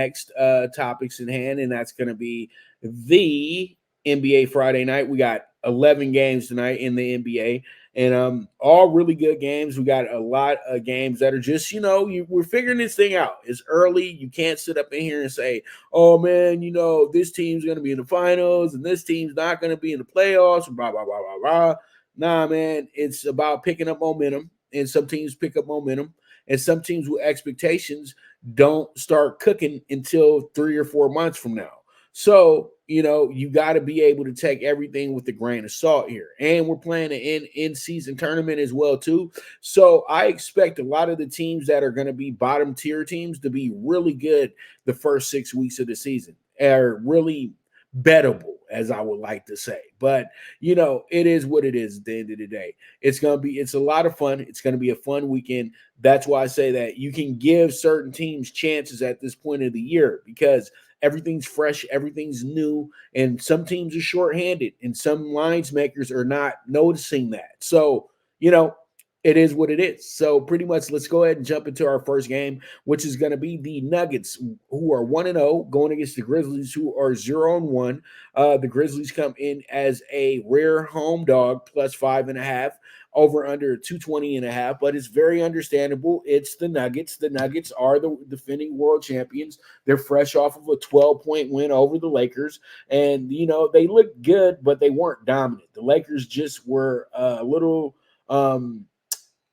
next topics in hand, and that's going to be the NBA Friday night. We got 11 games tonight in the NBA, and all really good games. We got a lot of games that are just, we're figuring this thing out. It's early. You can't sit up in here and say, oh man, this team's going to be in the finals and this team's not going to be in the playoffs, blah, blah, blah, blah, blah. Nah, man, it's about picking up momentum, and some teams pick up momentum, and some teams with expectations don't start cooking until 3 or 4 months from now. So, you got to be able to take everything with a grain of salt here. And we're playing an in-season tournament as well, too. So I expect a lot of the teams that are going to be bottom tier teams to be really good the first 6 weeks of the season, are really bettable, as I would like to say. But, it is what it is at the end of the day. It's a lot of fun. It's going to be a fun weekend. That's why I say that you can give certain teams chances at this point of the year, because everything's fresh, everything's new, and some teams are shorthanded, and some lines makers are not noticing that. So, it is what it is. So pretty much, let's go ahead and jump into our first game, which is going to be the Nuggets, who are 1-0, going against the Grizzlies, who are 0-1. The Grizzlies come in as a rare home dog, plus 5.5. Over under 220.5, but it's very understandable. It's the Nuggets. The Nuggets are the defending world champions. They're fresh off of a 12-point win over the Lakers. And, they looked good, but they weren't dominant. The Lakers just were a little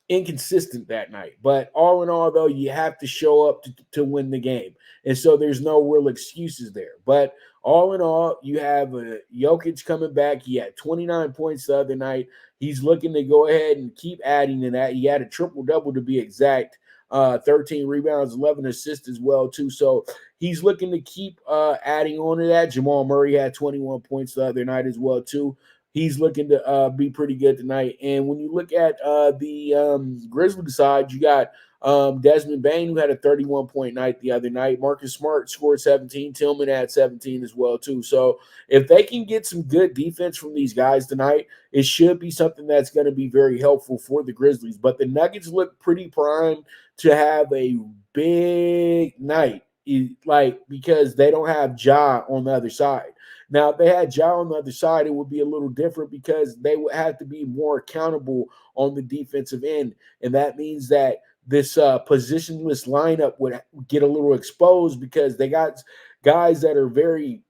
inconsistent that night. But all in all, though, you have to show up to win the game. And so there's no real excuses there. But all in all, you have Jokic coming back. He had 29 points the other night. He's looking to go ahead and keep adding to that. He had a triple-double to be exact. 13 rebounds, 11 assists as well, too. So he's looking to keep adding on to that. Jamal Murray had 21 points the other night as well, too. He's looking to be pretty good tonight. And when you look at the Grizzlies side, you got Desmond Bane, who had a 31-point night the other night. Marcus Smart scored 17. Tillman had 17 as well, too. So if they can get some good defense from these guys tonight, it should be something that's going to be very helpful for the Grizzlies. But the Nuggets look pretty primed to have a big night, because they don't have Ja on the other side. Now, if they had Ja on the other side, it would be a little different, because they would have to be more accountable on the defensive end. And that means that this positionless lineup would get a little exposed, because they got guys that are very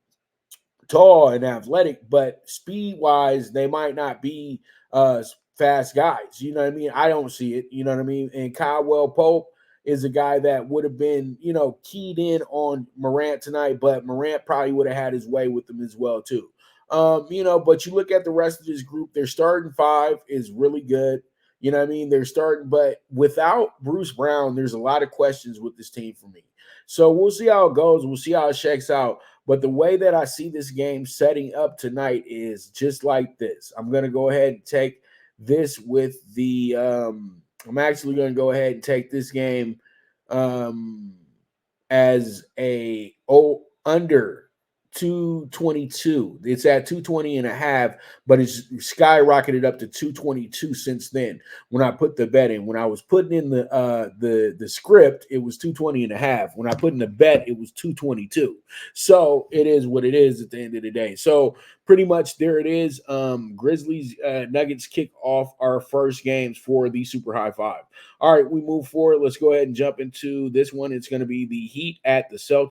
tall and athletic, but speed-wise, they might not be fast guys. You know what I mean? I don't see it. You know what I mean? And Caldwell Pope is a guy that would have been, keyed in on Morant tonight, but Morant probably would have had his way with them as well, too. But you look at the rest of this group, their starting five is really good. You know what I mean? They're starting, but without Bruce Brown, there's a lot of questions with this team for me. So we'll see how it goes. We'll see how it shakes out. But the way that I see this game setting up tonight is just like this. I'm going to go ahead and take this with the I'm actually going to go ahead and take this game as a under 222. It's at 220.5, but it's skyrocketed up to 222 since then. When I put the bet in, when I was putting in the script, it was 220.5. When I put in the bet, it was 222. So it is what it is at the end of the day. So pretty much there it is. Grizzlies Nuggets kick off our first games for the Super High Five. All right, we move forward. Let's go ahead and jump into this one. It's going to be the Heat at the Celtics.